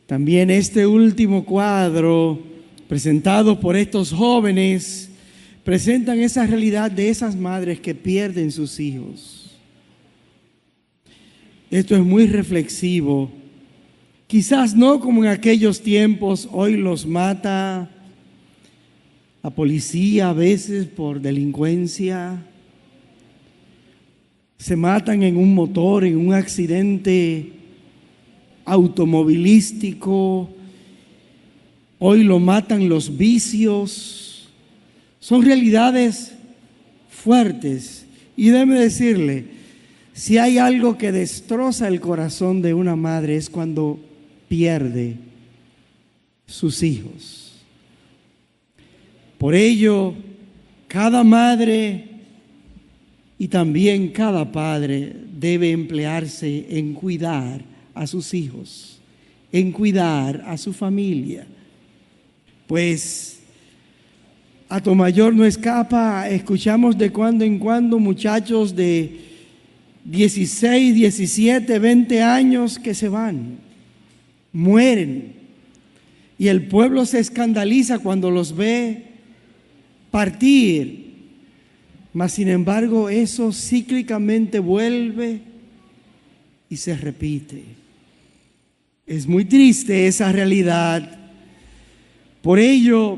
También este último cuadro, presentado por estos jóvenes, presentan esa realidad de esas madres que pierden sus hijos. Esto es muy reflexivo. Quizás no como en aquellos tiempos, hoy los mata la policía a veces por delincuencia. Se matan en un motor, en un accidente automovilístico. Hoy lo matan los vicios. Son realidades fuertes. Y déjeme decirle, si hay algo que destroza el corazón de una madre es cuando pierde sus hijos. Por ello, cada madre y también cada padre debe emplearse en cuidar a sus hijos, en cuidar a su familia. Pues Atomayor no escapa, escuchamos de cuando en cuando muchachos de 16, 17, 20 años que se van, mueren. Y el pueblo se escandaliza cuando los ve partir. Mas sin embargo, eso cíclicamente vuelve y se repite. Es muy triste esa realidad. Por ello,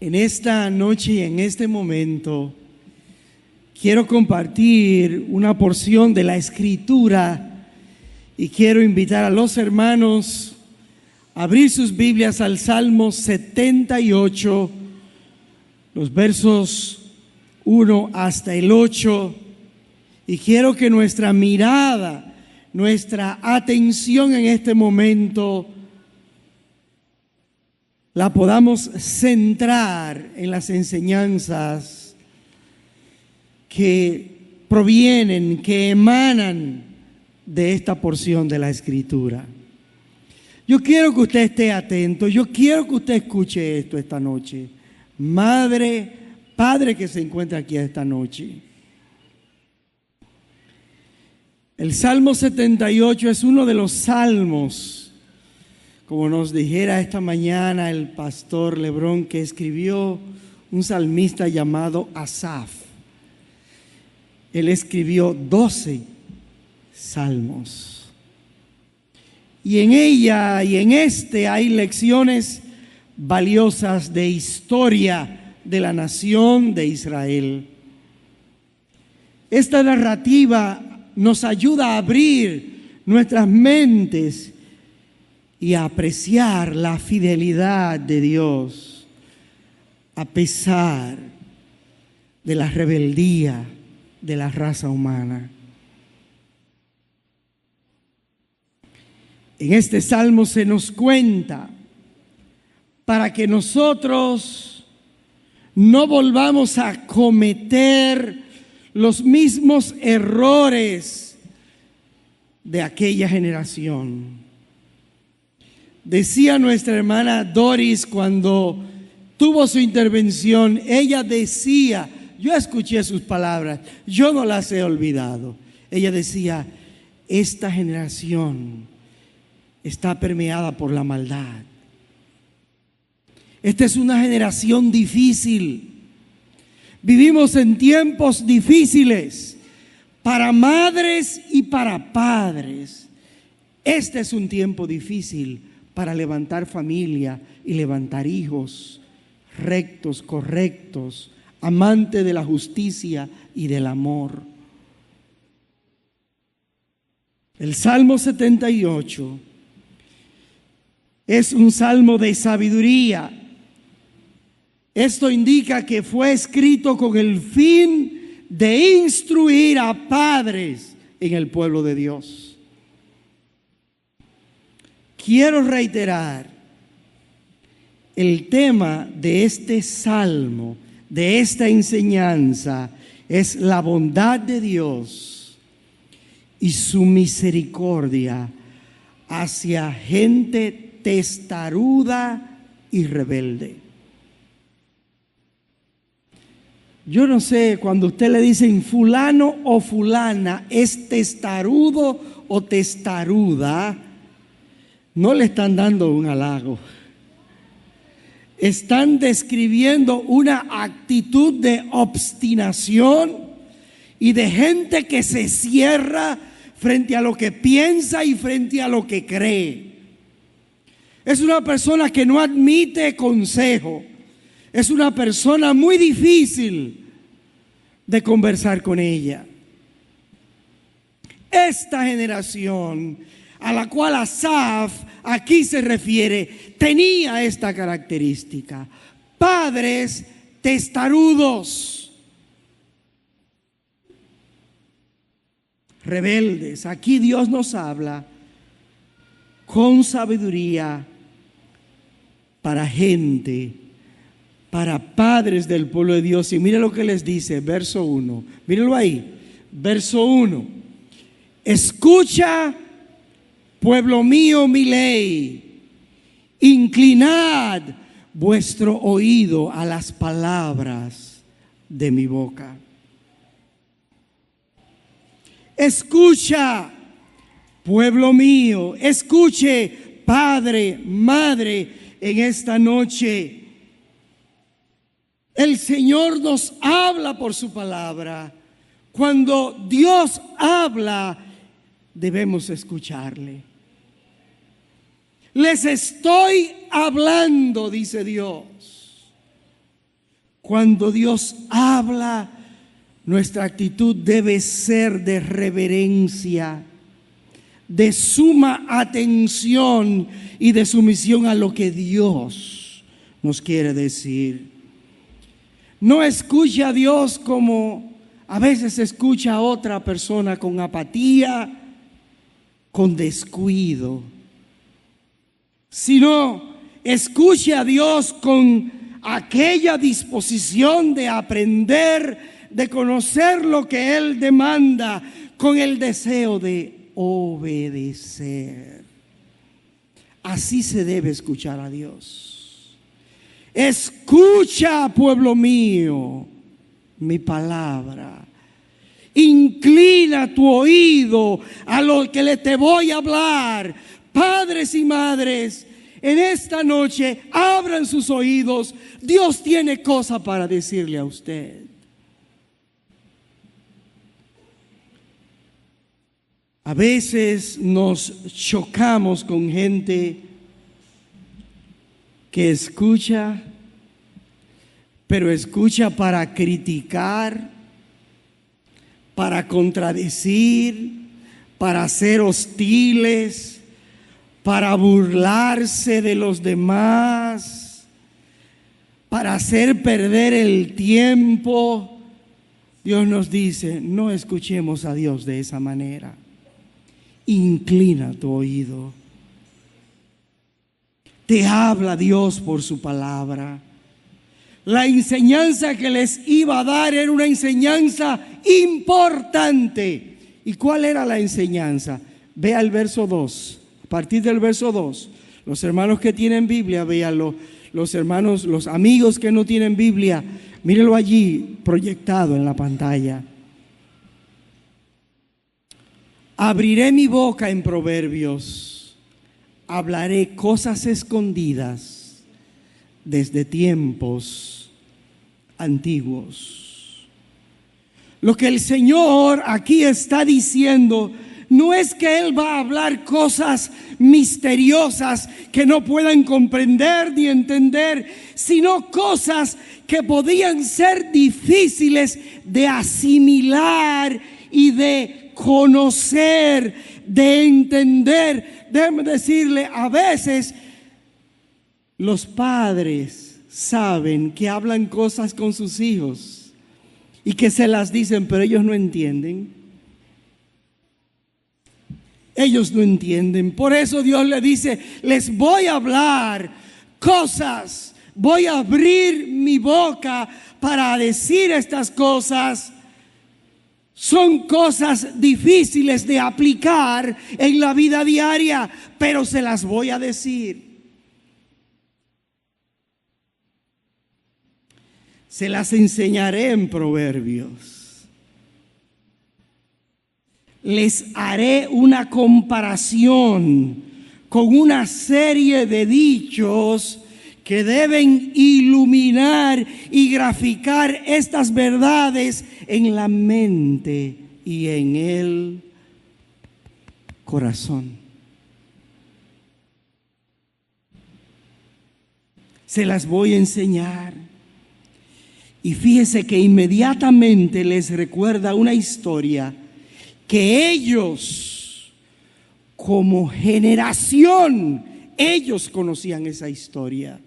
en esta noche y en este momento, quiero compartir una porción de la Escritura y quiero invitar a los hermanos a abrir sus Biblias al Salmo 78, los versos 1 hasta el 8, y quiero que nuestra mirada, nuestra atención en este momento la podamos centrar en las enseñanzas que provienen, que emanan de esta porción de la Escritura. Yo quiero que usted esté atento, yo quiero que usted escuche esto esta noche. Madre, padre que se encuentra aquí esta noche. El Salmo 78 es uno de los salmos, como nos dijera esta mañana el pastor Lebrón, que escribió un salmista llamado Asaf. Él escribió 12 salmos. Y en ella y en este hay lecciones valiosas de historia de la nación de Israel. Esta narrativa nos ayuda a abrir nuestras mentes y a apreciar la fidelidad de Dios a pesar de la rebeldía de la raza humana. En este salmo se nos cuenta para que nosotros no volvamos a cometer los mismos errores de aquella generación. Decía nuestra hermana Doris cuando tuvo su intervención, ella decía, yo escuché sus palabras, yo no las he olvidado. Ella decía, esta generación está permeada por la maldad. Esta es una generación difícil. Vivimos en tiempos difíciles para madres y para padres. Este es un tiempo difícil para levantar familia y levantar hijos rectos, correctos, amantes de la justicia y del amor. El Salmo 78 es un salmo de sabiduría. Esto indica que fue escrito con el fin de instruir a padres en el pueblo de Dios. Quiero reiterar, el tema de este salmo, de esta enseñanza, es la bondad de Dios y su misericordia hacia gente testaruda y rebelde. Yo no sé, cuando usted le dicen fulano o fulana es testarudo o testaruda, no le están dando un halago. Están describiendo una actitud de obstinación y de gente que se cierra frente a lo que piensa y frente a lo que cree. Es una persona que no admite consejo. Es una persona muy difícil de conversar con ella. Esta generación a la cual Asaf aquí se refiere tenía esta característica: padres testarudos, rebeldes. Aquí Dios nos habla con sabiduría para gente, para padres del pueblo de Dios. Y mire lo que les dice, verso 1. Mírenlo ahí, verso 1. Escucha, pueblo mío, mi ley. Inclinad vuestro oído a las palabras de mi boca. Escucha, pueblo mío. Escuche, padre, madre, en esta noche. El Señor nos habla por su palabra. Cuando Dios habla, debemos escucharle. Les estoy hablando, dice Dios. Cuando Dios habla, nuestra actitud debe ser de reverencia, de suma atención y de sumisión a lo que Dios nos quiere decir. No escuche a Dios como a veces escucha a otra persona, con apatía, con descuido, sino escuche a Dios con aquella disposición de aprender, de conocer lo que Él demanda, con el deseo de obedecer. Así se debe escuchar a Dios. Escucha, pueblo mío, mi palabra. Inclina tu oído a lo que te voy a hablar. Padres y madres, en esta noche abran sus oídos. Dios tiene cosas para decirle a usted. A veces nos chocamos con gente que escucha, pero escucha para criticar, para contradecir, para ser hostiles, para burlarse de los demás, para hacer perder el tiempo. Dios nos dice, no escuchemos a Dios de esa manera. Inclina tu oído. Te habla Dios por su palabra. La enseñanza que les iba a dar era una enseñanza importante. ¿Y cuál era la enseñanza? Vea el verso 2. A partir del verso 2, los hermanos que tienen Biblia, véanlo. Los hermanos, los amigos que no tienen Biblia, mírenlo allí proyectado en la pantalla. Abriré mi boca en proverbios, hablaré cosas escondidas desde tiempos antiguos. Lo que el Señor aquí está diciendo no es que Él va a hablar cosas misteriosas que no puedan comprender ni entender, sino cosas que podían ser difíciles de asimilar y de conocer, de entender. Déjeme decirle, a veces los padres saben que hablan cosas con sus hijos y que se las dicen, pero ellos no entienden. Ellos no entienden. Por eso Dios le dice, les voy a hablar cosas, voy a abrir mi boca para decir estas cosas. Son cosas difíciles de aplicar en la vida diaria, pero se las voy a decir. Se las enseñaré en proverbios. Les haré una comparación con una serie de dichos que deben iluminar y graficar estas verdades en la mente y en el corazón. Se las voy a enseñar. Y fíjese que inmediatamente les recuerda una historia que ellos, como generación, ellos conocían esa historia.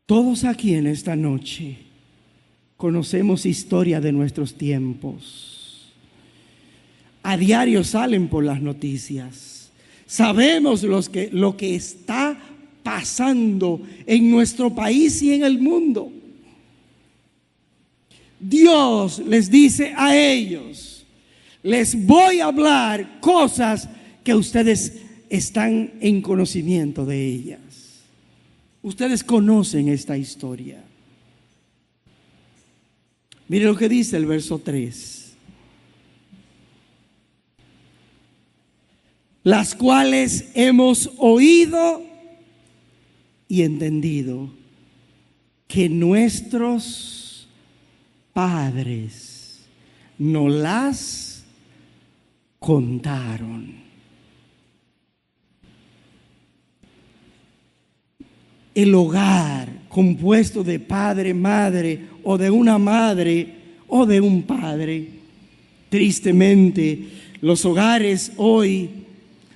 Todos aquí en esta noche conocemos historia de nuestros tiempos. A diario salen por las noticias. Sabemos lo que está pasando en nuestro país y en el mundo. Dios les dice a ellos: les voy a hablar cosas que ustedes están en conocimiento de ellas. Ustedes conocen esta historia. Mire lo que dice el verso 3. Las cuales hemos oído y entendido que nuestros padres nos las contaron. El hogar compuesto de padre, madre, o de una madre o de un padre. Tristemente, los hogares hoy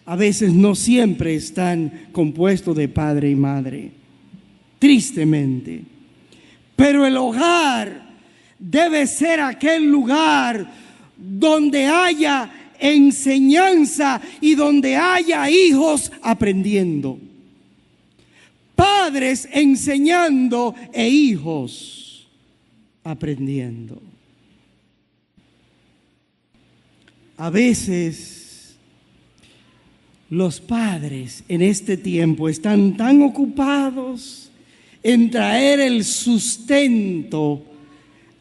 a veces no siempre están compuestos de padre y madre. Tristemente. Pero el hogar debe ser aquel lugar donde haya enseñanza y donde haya hijos aprendiendo. Padres enseñando e hijos aprendiendo. A veces los padres en este tiempo están tan ocupados en traer el sustento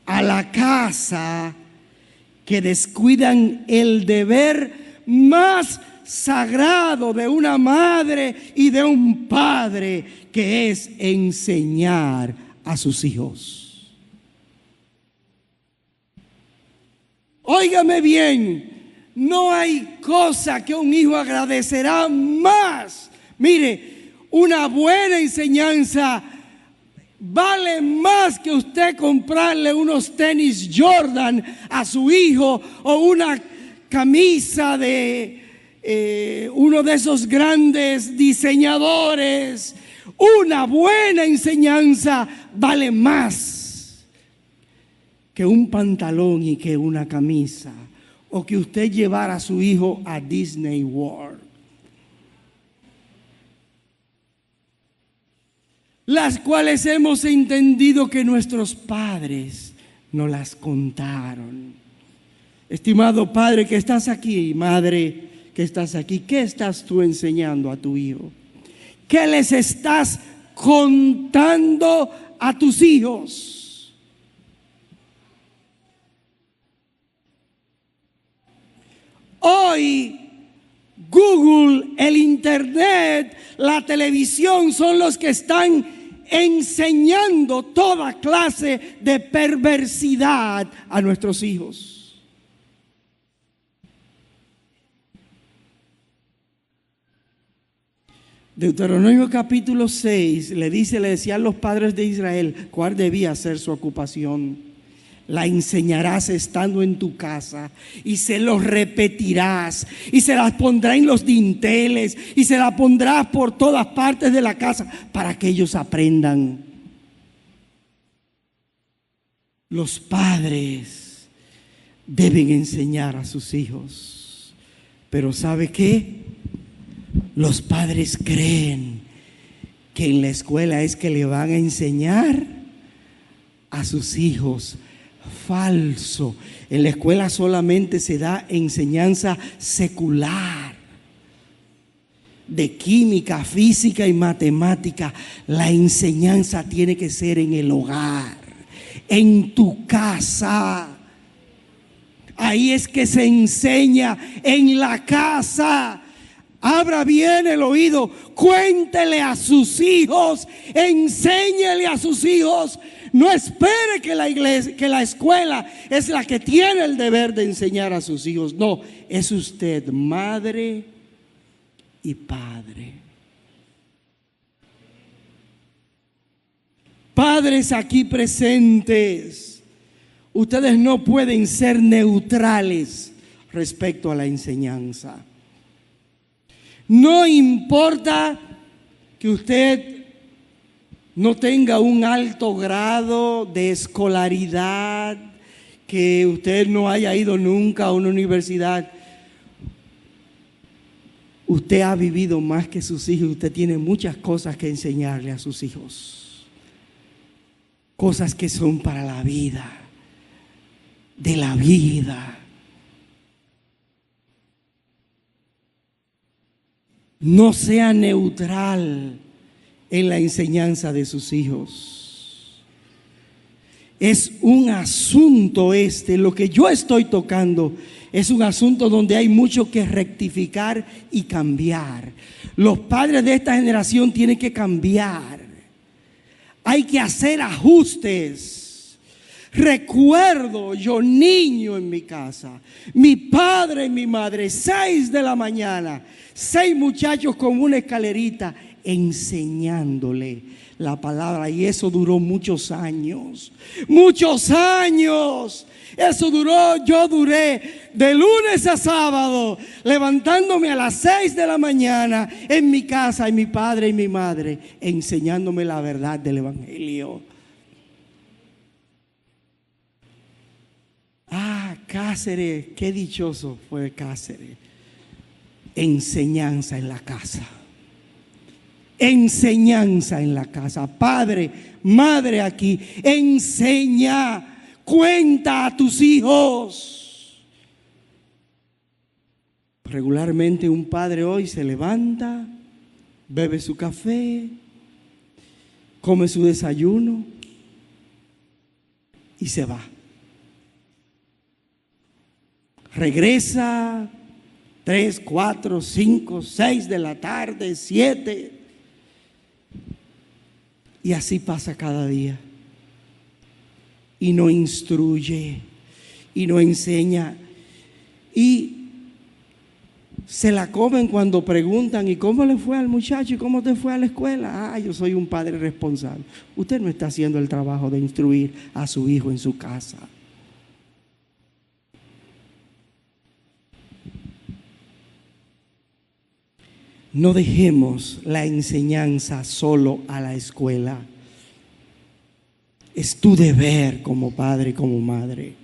a la casa que descuidan el deber más sagrado de una madre y de un padre, que es enseñar a sus hijos. Óigame bien. No hay cosa que un hijo agradecerá más. Mire, una buena enseñanza vale más que usted comprarle unos tenis Jordan a su hijo o una camisa de uno de esos grandes diseñadores. Una buena enseñanza vale más que un pantalón y que una camisa, o que usted llevara a su hijo a Disney World. Las cuales hemos entendido que nuestros padres nos las contaron. Estimado padre que estás aquí, madre que estás aquí, ¿qué estás tú enseñando a tu hijo? ¿Qué les estás contando a tus hijos? Hoy Google, el internet, la televisión son los que están enseñando toda clase de perversidad a nuestros hijos. Deuteronomio capítulo 6 le decían los padres de Israel cuál debía ser su ocupación. La enseñarás estando en tu casa y se los repetirás y se las pondrá en los dinteles y se las pondrás por todas partes de la casa para que ellos aprendan. Los padres deben enseñar a sus hijos, pero ¿sabe qué? Los padres creen que en la escuela es que le van a enseñar a sus hijos. Falso. En la escuela solamente se da enseñanza secular de química, física y matemática. La enseñanza tiene que ser en el hogar, en tu casa. Ahí es que se enseña, en la casa. Abra bien el oído, cuéntele a sus hijos, enséñele a sus hijos. No espere que la iglesia, que la escuela es la que tiene el deber de enseñar a sus hijos. No, es usted madre y padre. Padres aquí presentes, ustedes no pueden ser neutrales respecto a la enseñanza. No importa que usted no tenga un alto grado de escolaridad, que usted no haya ido nunca a una universidad. Usted ha vivido más que sus hijos. Usted tiene muchas cosas que enseñarle a sus hijos. Cosas que son para la vida, de la vida. No sea neutral en la enseñanza de sus hijos. Es un asunto lo que yo estoy tocando, es un asunto donde hay mucho que rectificar y cambiar. Los padres de esta generación tienen que cambiar. Hay que hacer ajustes. Recuerdo yo niño en mi casa, mi padre y mi madre, 6 de la mañana, 6 muchachos con una escalerita enseñándole la palabra, y eso duró muchos años. Eso duró, yo duré de lunes a sábado levantándome a las 6 de la mañana en mi casa, y mi padre y mi madre enseñándome la verdad del evangelio. Cáceres, qué dichoso fue Cáceres. Enseñanza en la casa. Enseñanza en la casa. Padre, madre aquí, enseña, cuenta a tus hijos. Regularmente un padre hoy se levanta, bebe su café, come su desayuno y se va. Regresa 3, 4, 5, 6 de la tarde, 7. Y así pasa cada día. Y no instruye, y no enseña. Y se la comen cuando preguntan: ¿y cómo le fue al muchacho? ¿Y cómo te fue a la escuela? Yo soy un padre responsable. Usted no está haciendo el trabajo de instruir a su hijo en su casa. No dejemos la enseñanza solo a la escuela. Es tu deber como padre y como madre.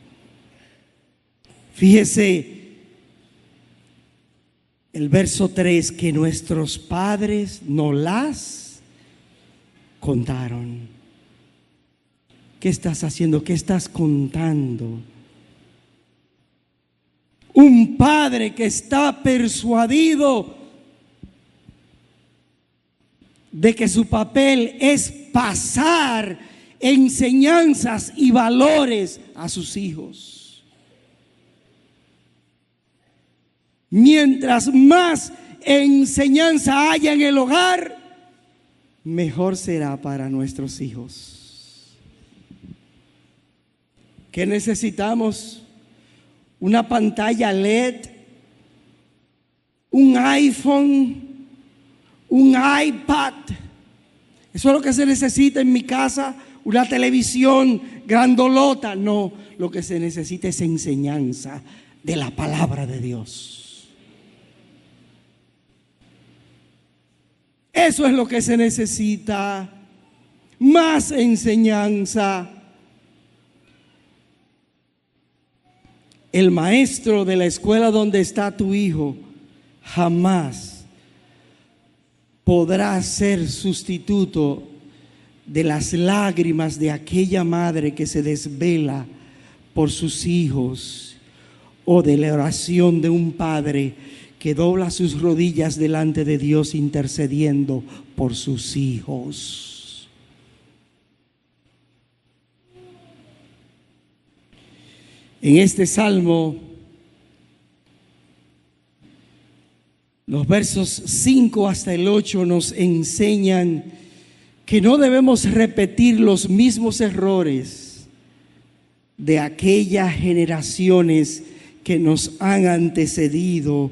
Fíjese el verso 3, que nuestros padres nos las contaron. ¿Qué estás haciendo? ¿Qué estás contando? Un padre que está persuadido de que su papel es pasar enseñanzas y valores a sus hijos. Mientras más enseñanza haya en el hogar, mejor será para nuestros hijos. ¿Qué necesitamos? Una pantalla LED, un iPhone, un iPad. Eso es lo que se necesita en mi casa. Una televisión grandolota. No, lo que se necesita es enseñanza de la palabra de Dios. Eso es lo que se necesita. Más enseñanza. El maestro de la escuela donde está tu hijo jamás podrá ser sustituto de las lágrimas de aquella madre que se desvela por sus hijos, o de la oración de un padre que dobla sus rodillas delante de Dios intercediendo por sus hijos. En este salmo Los versos 5 hasta el 8 nos enseñan que no debemos repetir los mismos errores de aquellas generaciones que nos han antecedido,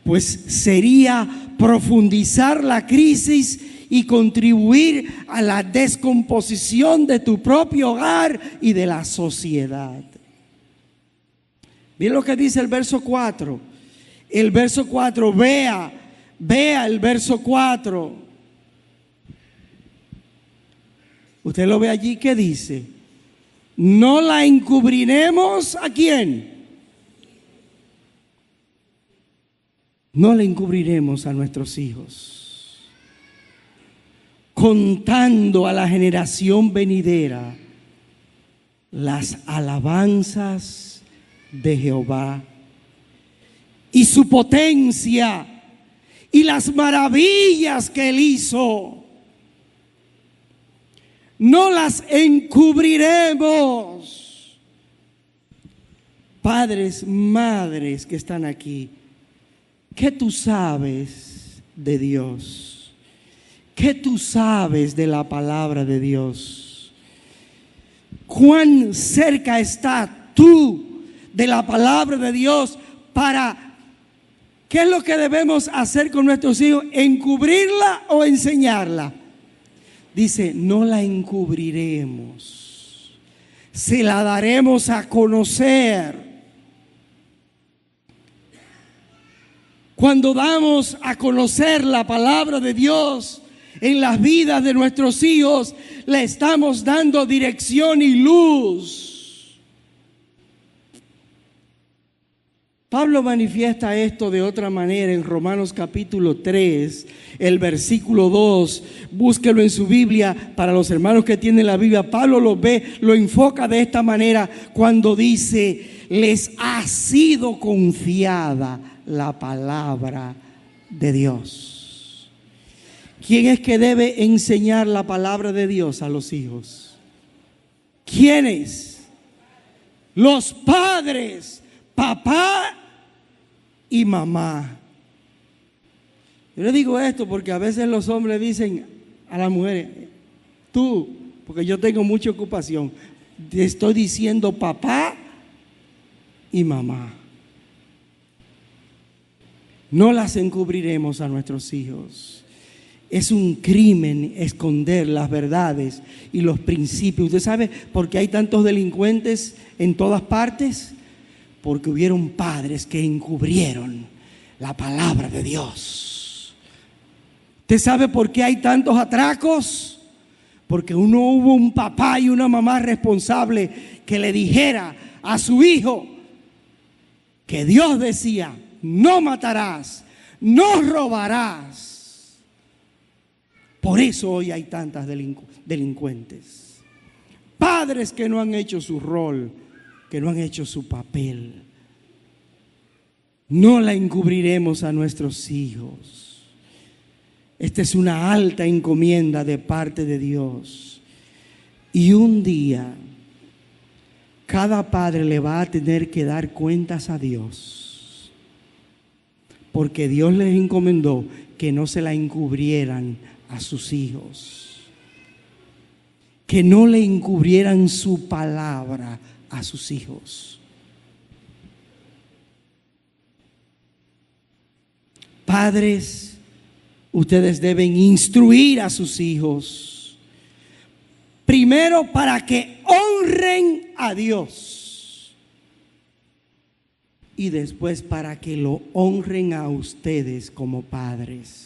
pues sería profundizar la crisis y contribuir a la descomposición de tu propio hogar y de la sociedad. Miren lo que dice el verso 4. El verso 4, vea el verso 4. Usted lo ve allí, ¿qué dice? No la encubriremos, ¿a quién? No la encubriremos a nuestros hijos, contando a la generación venidera las alabanzas de Jehová y su potencia y las maravillas que Él hizo. No las encubriremos. Padres, madres que están aquí, ¿qué tú sabes de Dios? ¿Qué tú sabes de la palabra de Dios? ¿Cuán cerca estás tú de la palabra de Dios para... ¿Qué es lo que debemos hacer con nuestros hijos? ¿Encubrirla o enseñarla? Dice, no la encubriremos, se la daremos a conocer. Cuando damos a conocer la palabra de Dios en las vidas de nuestros hijos, le estamos dando dirección y luz. Pablo manifiesta esto de otra manera en Romanos capítulo 3, el versículo 2. Búsquelo en su Biblia para los hermanos que tienen la Biblia. Pablo lo ve, lo enfoca de esta manera cuando dice, les ha sido confiada la palabra de Dios. ¿Quién es que debe enseñar la palabra de Dios a los hijos? ¿Quiénes? Los padres, papá y mamá. Yo le digo esto porque a veces los hombres dicen a las mujeres, tú, porque yo tengo mucha ocupación, te estoy diciendo papá y mamá. No las encubriremos a nuestros hijos. Es un crimen esconder las verdades y los principios. ¿Usted sabe por qué hay tantos delincuentes en todas partes? Porque hubieron padres que encubrieron la palabra de Dios. ¿Usted sabe por qué hay tantos atracos? Porque no hubo un papá y una mamá responsable que le dijera a su hijo que Dios decía, no matarás, no robarás. Por eso hoy hay tantas delincuentes. Padres que no han hecho su rol, que no han hecho su papel. No la encubriremos a nuestros hijos. Esta es una alta encomienda de parte de Dios. Y un día, cada padre le va a tener que dar cuentas a Dios. Porque Dios les encomendó que no se la encubrieran a sus hijos. Que no le encubrieran su palabra a sus hijos. Padres, ustedes deben instruir a sus hijos, primero para que honren a Dios y después para que lo honren a ustedes como padres.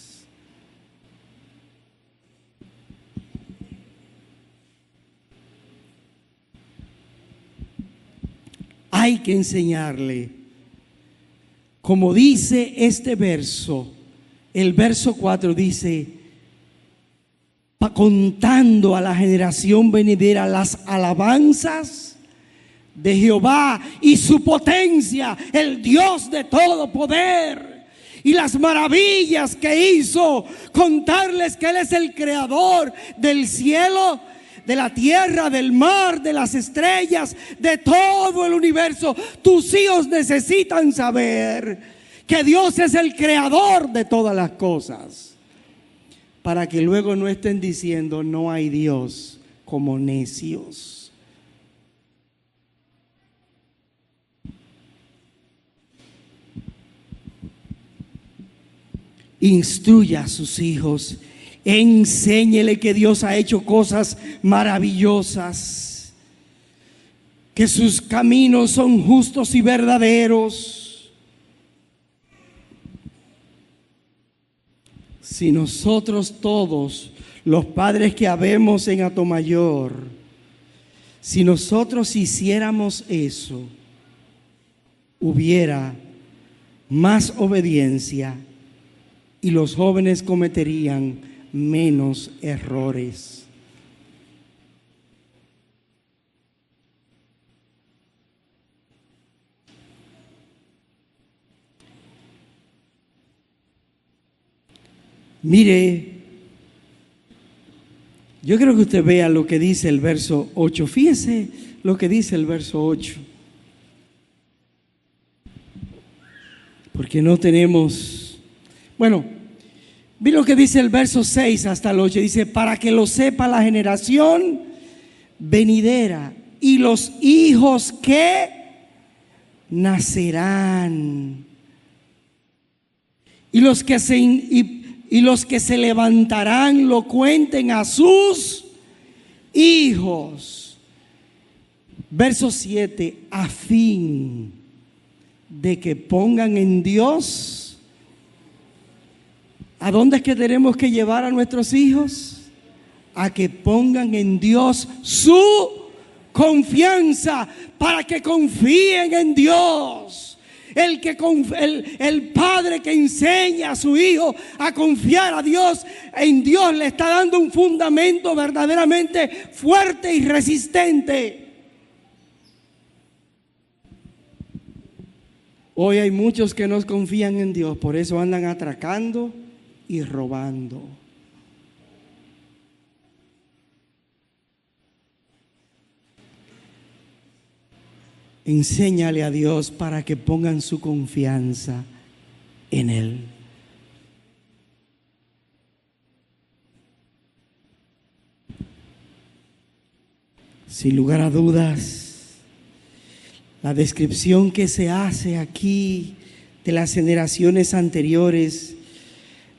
Hay que enseñarle, como dice este verso, el verso 4 dice, contando a la generación venidera las alabanzas de Jehová y su potencia, el Dios de todo poder, y las maravillas que hizo, contarles que Él es el creador del cielo, de la tierra, del mar, de las estrellas, de todo el universo. Tus hijos necesitan saber que Dios es el creador de todas las cosas, para que luego no estén diciendo no hay Dios como necios. Instruya a sus hijos, enséñele que Dios ha hecho cosas maravillosas, que sus caminos son justos y verdaderos. Si nosotros todos, los padres que habemos en Atomayor, si nosotros hiciéramos eso, hubiera más obediencia y los jóvenes cometerían menos errores. Mire, yo quiero que usted vea lo que dice el verso 8. Fíjese lo que dice el verso 8. Porque no tenemos... Bueno, vi lo que dice el verso 6 hasta el 8. Dice, para que lo sepa la generación venidera y los hijos que nacerán. Y los que se levantarán lo cuenten a sus hijos. Verso 7, a fin de que pongan en Dios. ¿A dónde es que tenemos que llevar a nuestros hijos? A que pongan en Dios su confianza, para que confíen en Dios. El padre que enseña a su hijo a confiar a Dios, en Dios le está dando un fundamento verdaderamente fuerte y resistente. Hoy hay muchos que no confían en Dios, por eso andan atracando y robando. Enséñale a Dios para que pongan su confianza en Él. Sin lugar a dudas, la descripción que se hace aquí de las generaciones anteriores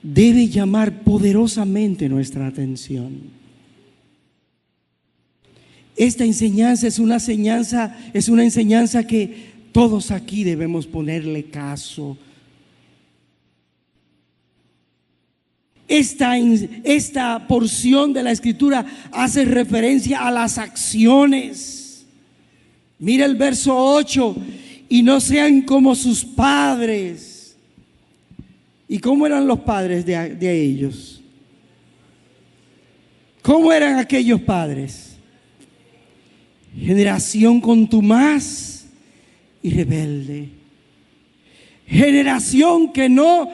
debe llamar poderosamente nuestra atención. Esta enseñanza es una enseñanza que todos aquí debemos ponerle caso. Esta porción de la Escritura hace referencia a las acciones. Mira el verso 8, y no sean como sus padres. ¿Y cómo eran los padres de ellos? ¿Cómo eran aquellos padres? Generación contumaz y rebelde. Generación que no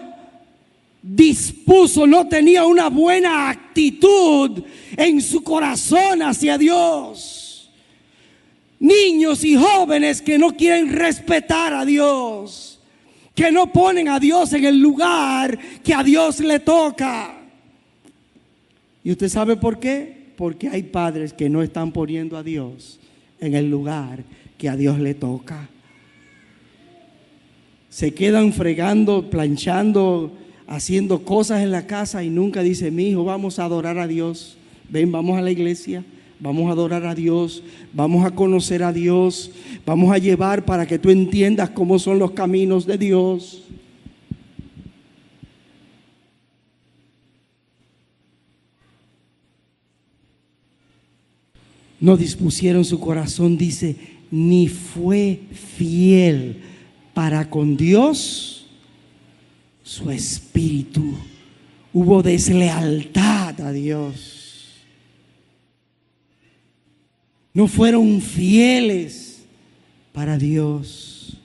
dispuso, no tenía una buena actitud en su corazón hacia Dios. Niños y jóvenes que no quieren respetar a Dios, que no ponen a Dios en el lugar que a Dios le toca. ¿Y usted sabe por qué? Porque hay padres que no están poniendo a Dios en el lugar que a Dios le toca. Se quedan fregando, planchando, haciendo cosas en la casa y nunca dice, mi hijo, vamos a adorar a Dios. Ven, vamos a la iglesia, vamos a adorar a Dios, vamos a conocer a Dios, vamos a llevar para que tú entiendas cómo son los caminos de Dios. No dispusieron su corazón, dice, ni fue fiel para con Dios su espíritu. Hubo deslealtad a Dios. No fueron fieles para Dios.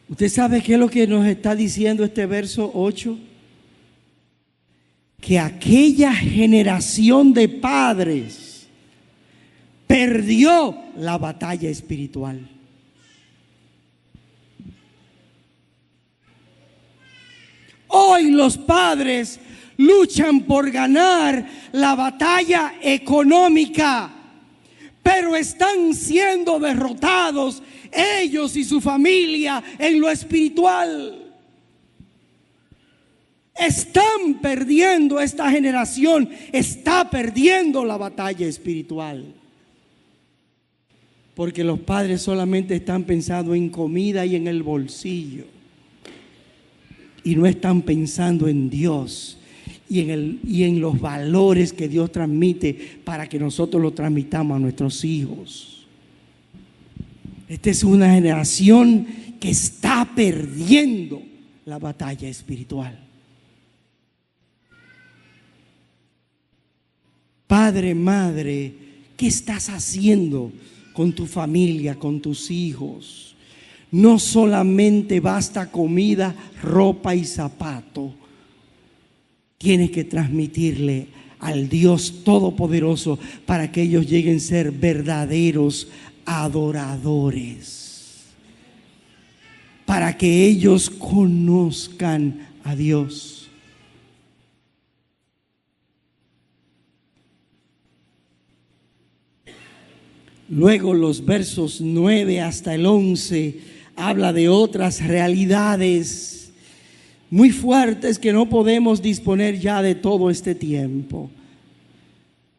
¿Usted sabe qué es lo que nos está diciendo este verso 8? Que aquella generación de padres perdió la batalla espiritual. Hoy los padres luchan por ganar la batalla económica, pero están siendo derrotados ellos y su familia en lo espiritual. Están perdiendo, esta generación está perdiendo la batalla espiritual. Porque los padres solamente están pensando en comida y en el bolsillo. Y no están pensando en Dios y en los valores que Dios transmite para que nosotros los transmitamos a nuestros hijos. Esta es una generación que está perdiendo la batalla espiritual. Padre, madre, ¿qué estás haciendo con tu familia, con tus hijos? No solamente basta comida, ropa y zapato. Tienes que transmitirle al Dios Todopoderoso para que ellos lleguen a ser verdaderos adoradores. Para que ellos conozcan a Dios. Luego los versos 9 hasta el 11 habla de otras realidades muy fuertes que no podemos disponer ya de todo este tiempo.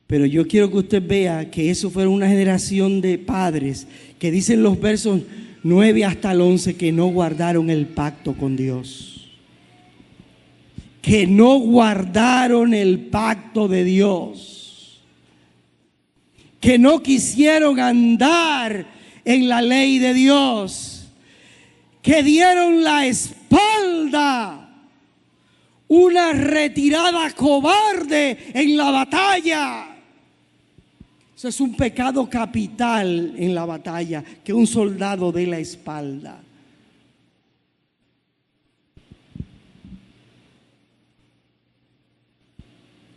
Pero yo quiero que usted vea que eso fue una generación de padres que dicen los versos 9 hasta el 11 que no guardaron el pacto con Dios. Que no guardaron el pacto de Dios. Que no quisieron andar en la ley de Dios, que dieron la espalda, una retirada cobarde en la batalla. Eso es un pecado capital en la batalla, que un soldado dé la espalda.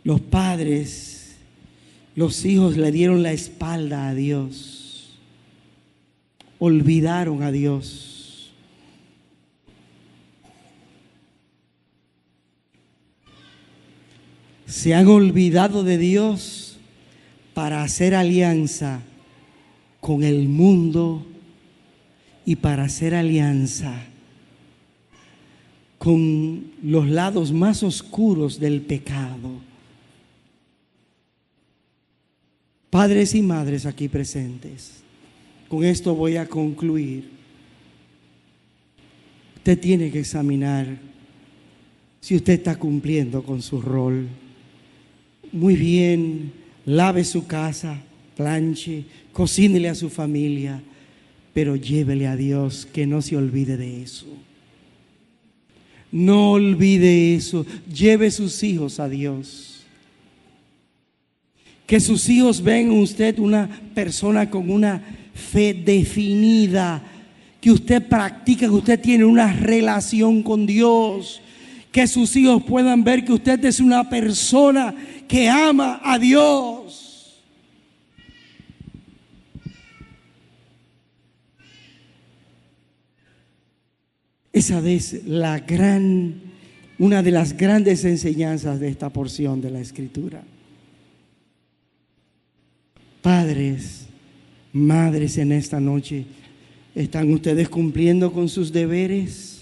Los padres, los hijos le dieron la espalda a Dios, olvidaron a Dios. Se han olvidado de Dios para hacer alianza con el mundo y para hacer alianza con los lados más oscuros del pecado. Padres y madres aquí presentes, con esto voy a concluir. Usted tiene que examinar si usted está cumpliendo con su rol. Muy bien, lave su casa, planche, cocínele a su familia, pero llévele a Dios, que no se olvide de eso. No olvide eso, lleve sus hijos a Dios. Que sus hijos vean en usted una persona con una fe definida, que usted practica, que usted tiene una relación con Dios. Que sus hijos puedan ver que usted es una persona que ama a Dios. Esa es una de las grandes enseñanzas de esta porción de la Escritura. Padres, madres, en esta noche, ¿están ustedes cumpliendo con sus deberes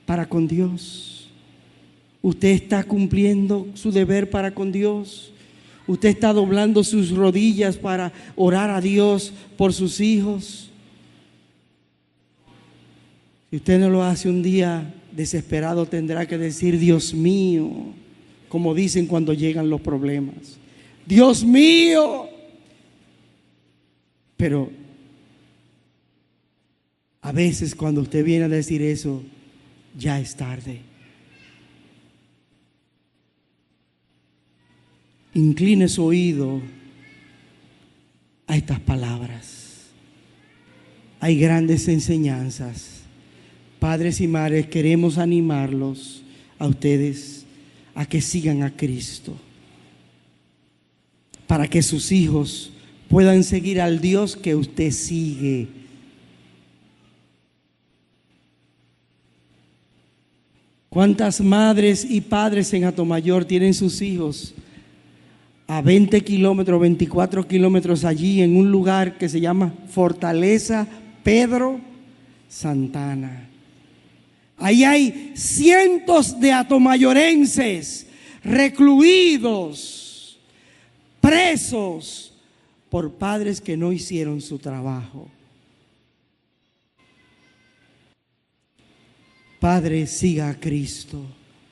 para con Dios? ¿Usted está cumpliendo su deber para con Dios? ¿Usted está doblando sus rodillas para orar a Dios por sus hijos? Si usted no lo hace, un día desesperado tendrá que decir: Dios mío, como dicen cuando llegan los problemas. Dios mío. Pero a veces cuando usted viene a decir eso, ya es tarde. Incline su oído a estas palabras. Hay grandes enseñanzas. Padres y madres, queremos animarlos a ustedes a que sigan a Cristo, para que sus hijos puedan seguir al Dios que usted sigue. ¿Cuántas madres y padres en Atomayor tienen sus hijos a 20 kilómetros, 24 kilómetros allí en un lugar que se llama Fortaleza Pedro Santana? Ahí hay cientos de atomayorenses recluidos, presos por padres que no hicieron su trabajo. Padre, siga a Cristo.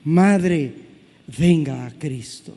Madre, venga a Cristo.